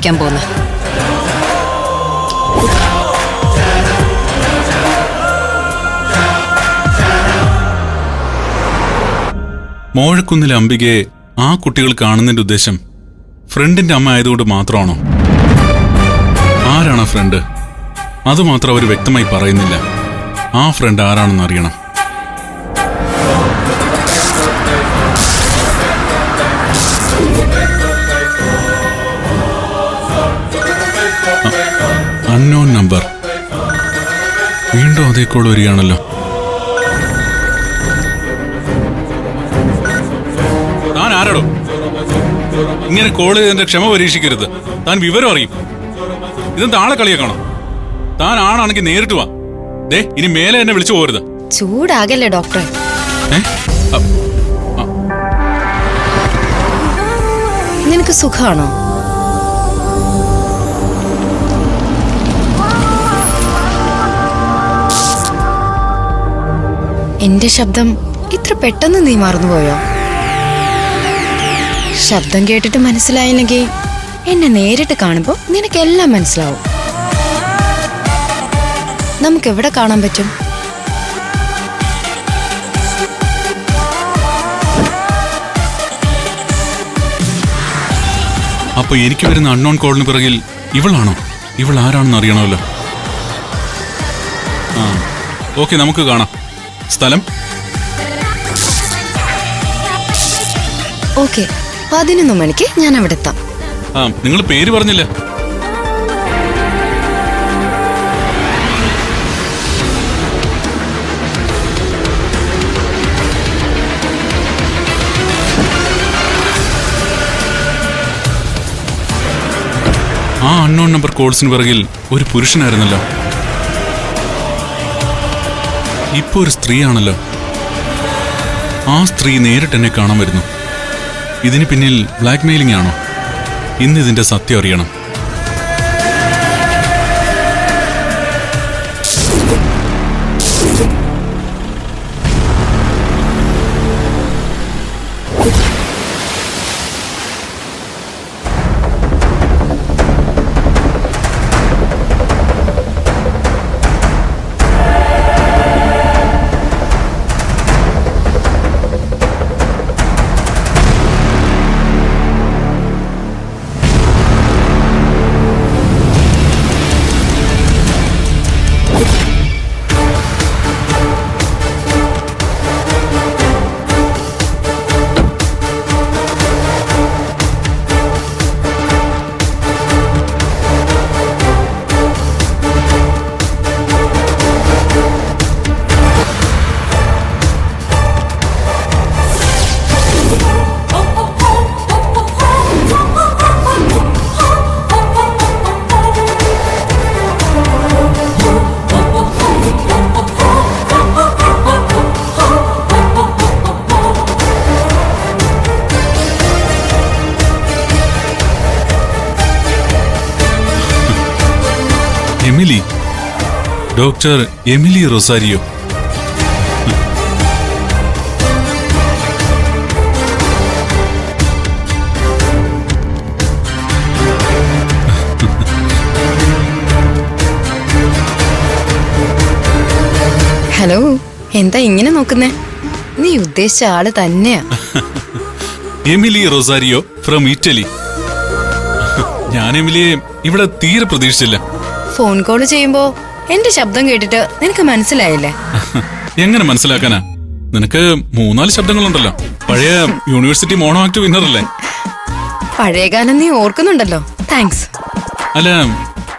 പോന്ന് മോഴക്കുന്നിലെ അംബികയെ ആ കുട്ടികൾ കാണുന്നതിന്റെ ഉദ്ദേശം ഫ്രണ്ടിന്റെ അമ്മ ആയതുകൊണ്ട് മാത്രമാണോ? ആരാണ് ഫ്രണ്ട്? അതുമാത്രം അവർ വ്യക്തമായി പറയുന്നില്ല. ആ ഫ്രണ്ട് ആരാണെന്ന് അറിയണം. Unknown number. വീണ്ടും അതേ കോൾ വരികയാണല്ലോ. താൻ ആരാടോ? ഇങ്ങനെ കോൾ ചെയ്തതിന്റെ ക്ഷമ പരീക്ഷിക്കരുത്. താൻ വിവരം അറിയും. ഇതും താളെ കളിയാക്കണോ? താൻ ആണാണെങ്കിൽ നേരിട്ട് വാ. ദേ, ഇനി മേലെ എന്നെ വിളിച്ചു പോരുത്. ചൂടാകല്ലേ ഡോക്ടറെ. നിനക്ക് സുഖാണോ? എന്റെ ശബ്ദം ഇത്ര പെട്ടെന്ന് നീ മറന്നുപോയോ? ശബ്ദം കേട്ടിട്ട് മനസ്സിലായില്ലെങ്കിൽ എന്നെ നേരിട്ട് കാണുമ്പോ നിനക്കെല്ലാം മനസ്സിലാവും. നമുക്കെവിടെ കാണാൻ പറ്റും? അപ്പൊ എനിക്ക് വരുന്ന അൺനോൺ കോളിന് പിറകിൽ ഇവളാണോ? ഇവൾ ആരാണെന്ന് അറിയണമല്ലോ. ഓക്കെ, നമുക്ക് കാണാം. സ്ഥലം? ഓക്കെ, 11 മണിക്ക് ഞാൻ അവിടെ എത്താം. നിങ്ങൾ പേര് പറഞ്ഞില്ല. ആ അൺനോൺ നമ്പർ കോൾസിന് പിറകിൽ ഒരു പുരുഷനായിരുന്നല്ലോ. ഇപ്പൊ ഒരു സ്ത്രീയാണല്ലോ. ആ സ്ത്രീ നേരിട്ട് എന്നെ കാണാൻ വരുന്നു. ഇതിന് പിന്നിൽ ബ്ലാക്ക് മെയിലിംഗ് ആണോ? ഇന്ന് ഇതിന്റെ സത്യം അറിയണം. Emily, doctor Emily Rosario. Hello, എന്താ ഇങ്ങനെ നോക്കുന്നേ? നീ ഉദ്ദേശിച്ച ആള് തന്നെയാ. Emily Rosario from Italy. ഞാൻ എമിലിയെ ഇവിടെ തീരെ പ്രതീക്ഷിച്ചില്ല. ഫോൺ കോൾ ചെയ്യുമ്പോ എന്റെ ശബ്ദം കേട്ടിട്ട് നിനക്ക് മനസ്സിലായില്ലേ? എങ്ങനെ മനസ്സിലാക്കാനാ? നിനക്ക് 3-4 ശബ്ദങ്ങളുണ്ടല്ലോ. പഴയ യൂണിവേഴ്സിറ്റി മോണോ ആക്ട് വിന്നർ അല്ലേ? പഴയകാലം നീ ഓർക്കുന്നുണ്ടല്ലോ. താങ്ക്സ്. അല്ല,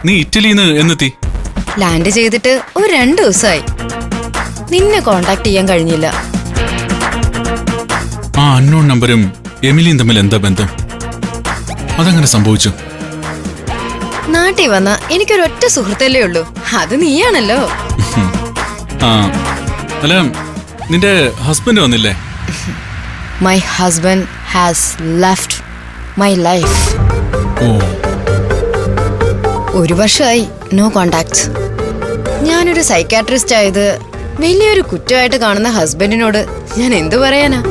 നീ ഇറ്റലിന്ന് എന്നെത്തി? ലാൻഡ് ചെയ്തിട്ട് ഒരു 2 ദിവസമായി. നിന്നെ കോണ്ടാക്ട് ചെയ്യാൻ കഴിഞ്ഞില്ല. ആ അൺനോൺ നമ്പരും എമിലിയും തമ്മിൽ എന്താ ബന്ധം? അതങ്ങനെ സംഭവിച്ചു? നാട്ടിൽ വന്ന എനിക്കൊരൊറ്റ സുഹൃത്തല്ലേ ഉള്ളൂ, അത് നീയാണല്ലോ. അല്ല, നിന്റെ ഹസ്ബൻഡ് വന്നില്ലേ? My husband has left my life. ഒരു വർഷമായി നോ കോണ്ടാക്ട്. ഞാനൊരു സൈക്കാട്രിസ്റ്റ് ആയത് വലിയൊരു കുറ്റമായിട്ട് കാണുന്ന ഹസ്ബൻഡിനോട് ഞാൻ എന്തു പറയാനാ?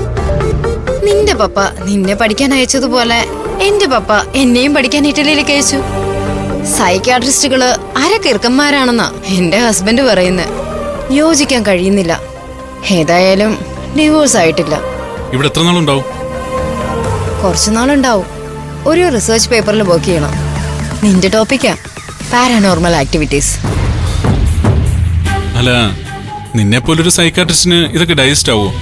നിന്റെ പപ്പ നിന്നെ പഠിക്കാൻ അയച്ചതുപോലെ എന്റെ പപ്പ എന്നെയും പഠിക്കാൻ ഇറ്റലിയിലേക്ക് അയച്ചു. സൈക്യാട്രിസ്റ്റുകള് അരക്കിറുക്കന്മാരാണെന്നാ എന്റെ ഹസ്ബൻഡ് പറയുന്നത്. യോജിക്കാൻ കഴിയുന്നില്ല. ഏതായാലും ഡിവോഴ്സ് ആയിട്ടില്ല. ഇവിടെ എത്ര നാളുണ്ടാവും? കുറച്ചുനാളുണ്ടാവും. ഒരു റിസർച്ച് പേപ്പറിൽ വർക്ക് ചെയ്യണം. നിന്റെ ടോപ്പിക്കാ പാരാനോർമൽ ആക്ടിവിറ്റീസ്. അല്ല, നിന്നെ പോലൊരു സൈക്കാട്രിസ്റ്റിന് ഇതൊക്കെ ഡൈജസ്റ്റ് ആവോ?